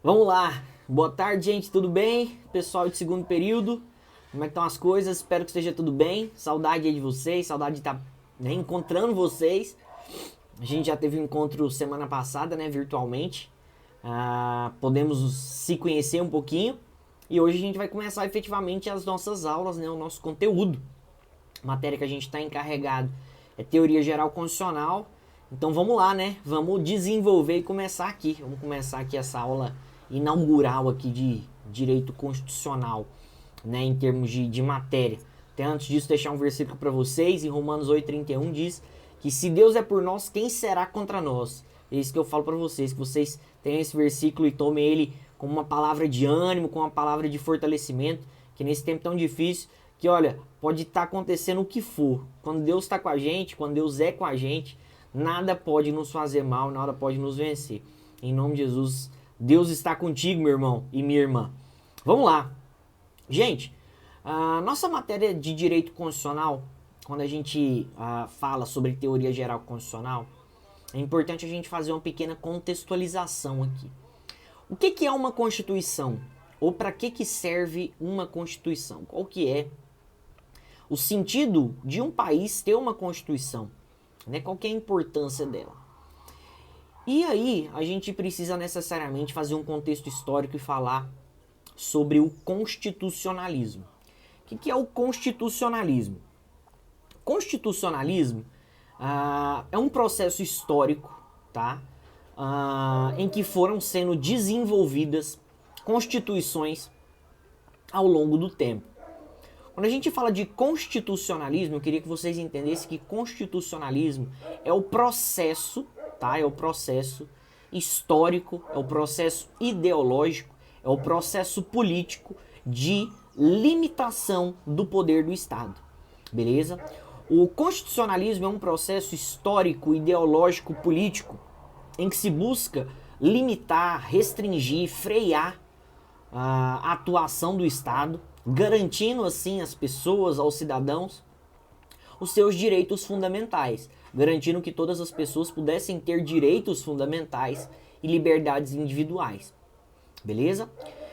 Vamos lá. Boa tarde, gente. Tudo bem? Pessoal de segundo período. Como é que estão as coisas? Espero que esteja tudo bem. Saudade aí de vocês, saudade de estar encontrando vocês. A gente já teve um encontro semana passada, né, virtualmente. Podemos se conhecer um pouquinho. E hoje a gente vai começar efetivamente as nossas aulas, né, o nosso conteúdo. A matéria que a gente está encarregado é Teoria Geral Constitucional. Então vamos lá, né? Vamos desenvolver e começar aqui. Vamos começar aqui essa aula inaugural aqui de Direito Constitucional, né? Em termos de matéria. Até antes disso, deixar um versículo para vocês. Em Romanos 8,31 diz que se Deus é por nós, quem será contra nós? É isso que eu falo para vocês, que vocês tenham esse versículo e tomem ele como uma palavra de ânimo, como uma palavra de fortalecimento, que nesse tempo tão difícil, que olha, pode estar acontecendo o que for. Quando Deus está com a gente, quando Deus é com a gente, nada pode nos fazer mal, nada pode nos vencer. Em nome de Jesus, Deus está contigo, meu irmão e minha irmã. Vamos lá. Gente, a nossa matéria de direito constitucional, quando a gente fala sobre teoria geral constitucional, é importante a gente fazer uma pequena contextualização aqui. O que é uma Constituição? Ou para que serve uma Constituição? Qual que é o sentido de um país ter uma Constituição? Né? Qual que é a importância dela? E aí, a gente precisa necessariamente fazer um contexto histórico e falar sobre o constitucionalismo. O que é o constitucionalismo? Constitucionalismo é um processo histórico, tá? Em que foram sendo desenvolvidas constituições ao longo do tempo. Quando a gente fala de constitucionalismo, eu queria que vocês entendessem que constitucionalismo é o processo, tá? É o processo histórico, é o processo ideológico, é o processo político de limitação do poder do Estado, beleza? O constitucionalismo é um processo histórico, ideológico, político em que se busca limitar, restringir, frear a atuação do Estado, garantindo assim às pessoas, aos cidadãos, os seus direitos fundamentais, garantindo que todas as pessoas pudessem ter direitos fundamentais e liberdades individuais. Beleza?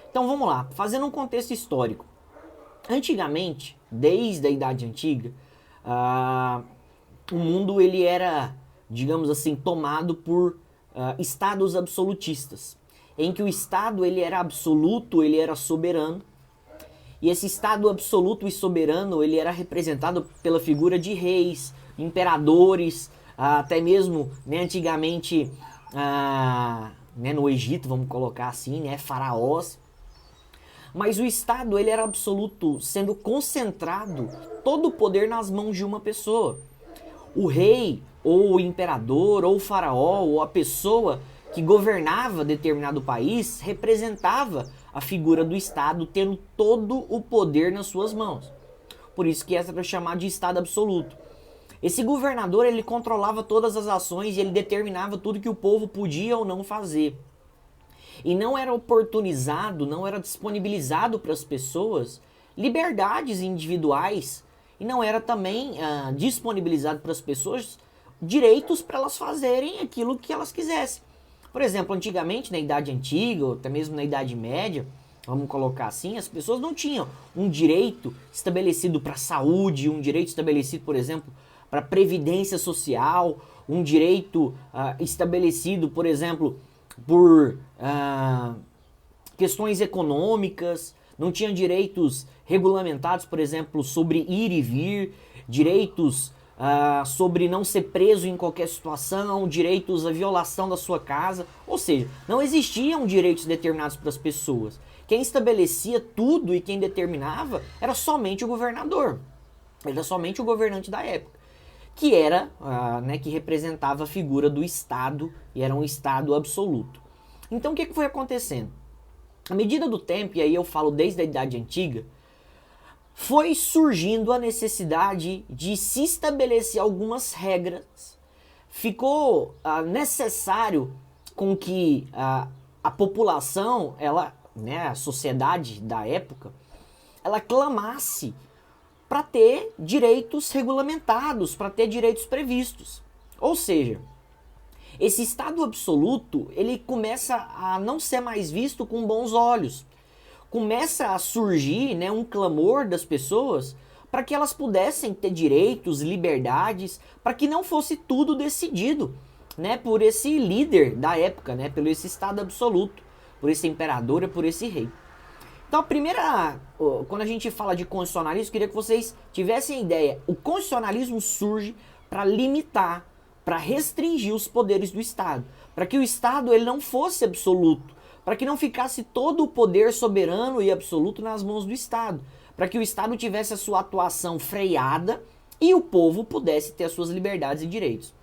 Então vamos lá, fazendo um contexto histórico. Antigamente, desde a Idade Antiga, o mundo ele era, digamos assim, tomado por estados absolutistas, em que o Estado ele era absoluto, ele era soberano, e esse Estado absoluto e soberano ele era representado pela figura de reis, imperadores, até mesmo, né, antigamente, né, no Egito, vamos colocar assim, né, faraós. Mas o Estado ele era absoluto, sendo concentrado todo o poder nas mãos de uma pessoa. O rei, ou o imperador, ou o faraó, ou a pessoa que governava determinado país representava a figura do Estado, tendo todo o poder nas suas mãos. Por isso que essa era chamada de Estado absoluto. Esse governador ele controlava todas as ações e ele determinava tudo que o povo podia ou não fazer. E não era oportunizado, não era disponibilizado para as pessoas liberdades individuais e não era também disponibilizado para as pessoas direitos para elas fazerem aquilo que elas quisessem. Por exemplo, antigamente, na Idade Antiga, ou até mesmo na Idade Média, vamos colocar assim, as pessoas não tinham um direito estabelecido para a saúde, um direito estabelecido, por exemplo, para a previdência social, um direito estabelecido, por exemplo, por questões econômicas, não tinham direitos regulamentados, por exemplo, sobre ir e vir, direitos sobre não ser preso em qualquer situação, direitos à violação da sua casa, ou seja, não existiam direitos determinados para as pessoas. Quem estabelecia tudo e quem determinava era somente o governador, era somente o governante da época, que era, né, que representava a figura do Estado e era um Estado absoluto. Então o que foi acontecendo? À medida do tempo, e aí eu falo desde a Idade Antiga, foi surgindo a necessidade de se estabelecer algumas regras. Ficou necessário com que a população, ela, né, a sociedade da época, ela clamasse para ter direitos regulamentados, para ter direitos previstos. Ou seja, esse Estado absoluto, ele começa a não ser mais visto com bons olhos. Começa a surgir, né, um clamor das pessoas para que elas pudessem ter direitos, liberdades, para que não fosse tudo decidido, né, por esse líder da época, né, pelo esse Estado absoluto, por esse imperador e por esse rei. Então, quando a gente fala de constitucionalismo, eu queria que vocês tivessem a ideia. O constitucionalismo surge para limitar, para restringir os poderes do Estado, para que o Estado ele não fosse absoluto, para que não ficasse todo o poder soberano e absoluto nas mãos do Estado, para que o Estado tivesse a sua atuação freada e o povo pudesse ter as suas liberdades e direitos.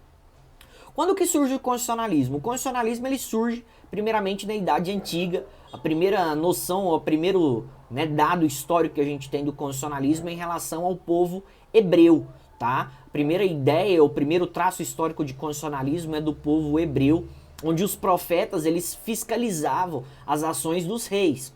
Quando que surge o constitucionalismo? O constitucionalismo ele surge primeiramente na Idade Antiga. A primeira noção, o primeiro, né, dado histórico que a gente tem do constitucionalismo é em relação ao povo hebreu, tá? A primeira ideia, o primeiro traço histórico de constitucionalismo é do povo hebreu, onde os profetas eles fiscalizavam as ações dos reis.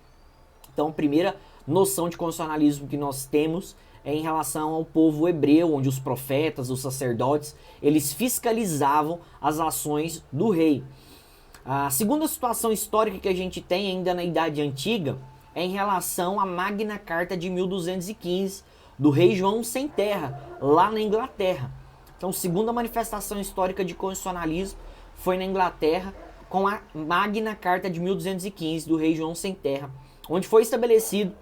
Então, a primeira noção de constitucionalismo que nós temos é em relação ao povo hebreu, onde os profetas, os sacerdotes, eles fiscalizavam as ações do rei. A segunda situação histórica que a gente tem ainda na Idade Antiga é em relação à Magna Carta de 1215, do rei João Sem Terra, lá na Inglaterra. Então, a segunda manifestação histórica de constitucionalismo foi na Inglaterra, com a Magna Carta de 1215, do rei João Sem Terra, onde foi estabelecido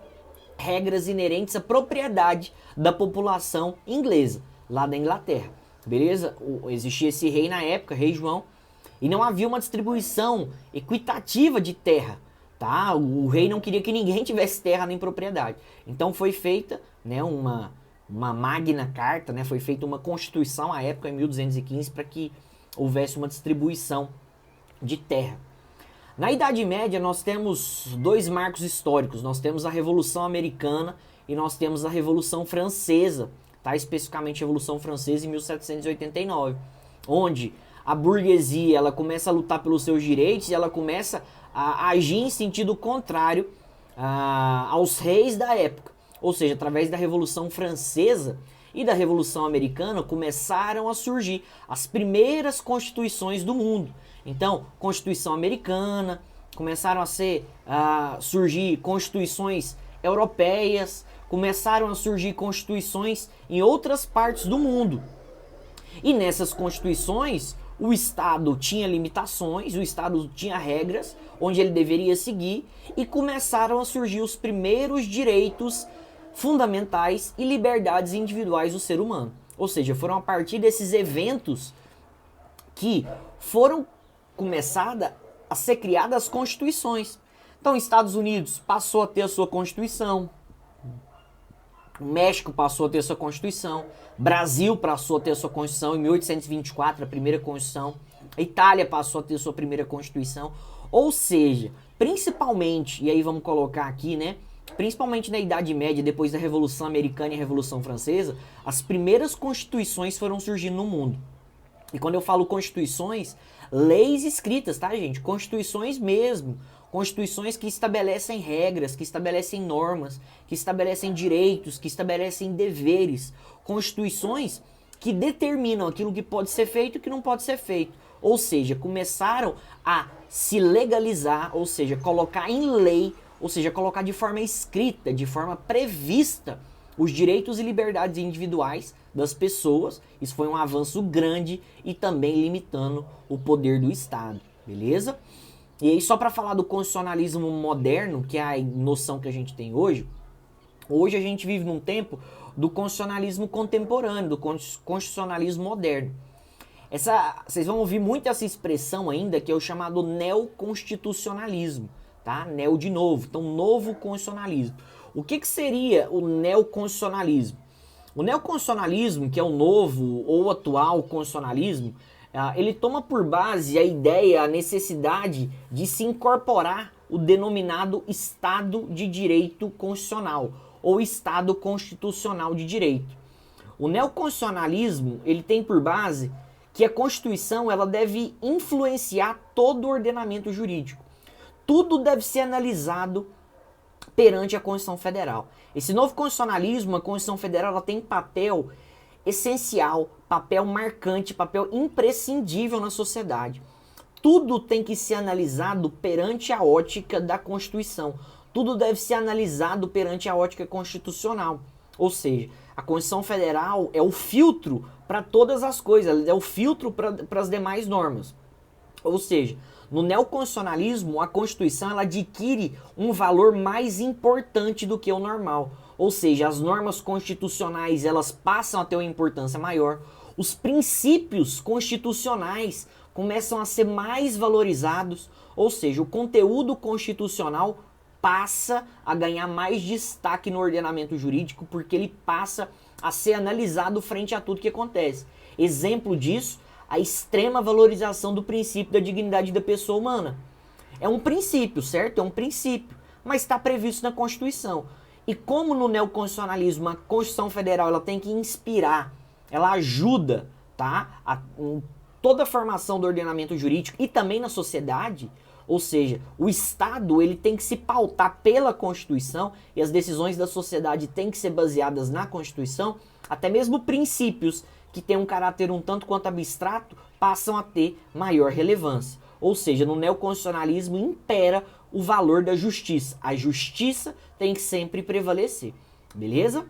regras inerentes à propriedade da população inglesa, lá da Inglaterra. Beleza? Existia esse rei na época, rei João, e não havia uma distribuição equitativa de terra, tá? O rei não queria que ninguém tivesse terra nem propriedade. Então foi feita, né, uma Magna Carta, né, foi feita uma constituição à época, em 1215, para que houvesse uma distribuição de terra. Na Idade Média nós temos dois marcos históricos, nós temos a Revolução Americana e nós temos a Revolução Francesa, tá? Especificamente a Revolução Francesa em 1789, onde a burguesia ela começa a lutar pelos seus direitos e ela começa a agir em sentido contrário aos reis da época. Ou seja, através da Revolução Francesa e da Revolução Americana começaram a surgir as primeiras constituições do mundo. Então, Constituição Americana, começaram a surgir constituições europeias, começaram a surgir constituições em outras partes do mundo. E nessas constituições, o Estado tinha limitações, o Estado tinha regras onde ele deveria seguir e começaram a surgir os primeiros direitos fundamentais e liberdades individuais do ser humano. Ou seja, foram a partir desses eventos que foram começadas a ser criadas as constituições. Então, Estados Unidos passou a ter a sua constituição, o México passou a ter a sua constituição, Brasil passou a ter a sua constituição em 1824, a primeira constituição, a Itália passou a ter a sua primeira constituição. Ou seja, principalmente, e aí vamos colocar aqui, né, principalmente na Idade Média, depois da Revolução Americana e a Revolução Francesa, as primeiras constituições foram surgindo no mundo. E quando eu falo constituições, leis escritas, tá, gente? Constituições mesmo. Constituições que estabelecem regras, que estabelecem normas, que estabelecem direitos, que estabelecem deveres. Constituições que determinam aquilo que pode ser feito e o que não pode ser feito. Ou seja, começaram a se legalizar, ou seja, colocar em lei, ou seja, colocar de forma escrita, de forma prevista, os direitos e liberdades individuais das pessoas. Isso foi um avanço grande e também limitando o poder do Estado, beleza? E aí, só para falar do constitucionalismo moderno, que é a noção que a gente tem hoje, hoje a gente vive num tempo do constitucionalismo contemporâneo, do constitucionalismo moderno. Vocês vão ouvir muito essa expressão ainda, que é o chamado neoconstitucionalismo, tá? Neo de novo, então novo constitucionalismo. O que seria o neoconstitucionalismo? O neoconstitucionalismo, que é o novo ou atual constitucionalismo, ele toma por base a ideia, a necessidade de se incorporar o denominado Estado de Direito Constitucional ou Estado Constitucional de Direito. O neoconstitucionalismo ele tem por base que a Constituição ela deve influenciar todo o ordenamento jurídico. Tudo deve ser analisado perante a Constituição Federal. Esse novo constitucionalismo, a Constituição Federal, ela tem papel essencial, papel marcante, papel imprescindível na sociedade. Tudo tem que ser analisado perante a ótica da Constituição. Tudo deve ser analisado perante a ótica constitucional. Ou seja, a Constituição Federal é o filtro para todas as coisas, é o filtro para as demais normas. Ou seja, no neoconstitucionalismo, a Constituição ela adquire um valor mais importante do que o normal. Ou seja, as normas constitucionais elas passam a ter uma importância maior. Os princípios constitucionais começam a ser mais valorizados. Ou seja, o conteúdo constitucional passa a ganhar mais destaque no ordenamento jurídico porque ele passa a ser analisado frente a tudo que acontece. Exemplo disso, a extrema valorização do princípio da dignidade da pessoa humana. É um princípio, certo? É um princípio, mas está previsto na Constituição. E como no neoconstitucionalismo a Constituição Federal ela tem que inspirar, ela ajuda, tá? Toda a formação do ordenamento jurídico e também na sociedade, ou seja, o Estado ele tem que se pautar pela Constituição e as decisões da sociedade têm que ser baseadas na Constituição, até mesmo princípios que têm um caráter um tanto quanto abstrato passam a ter maior relevância. Ou seja, no neoconstitucionalismo impera o valor da justiça. A justiça tem que sempre prevalecer, beleza?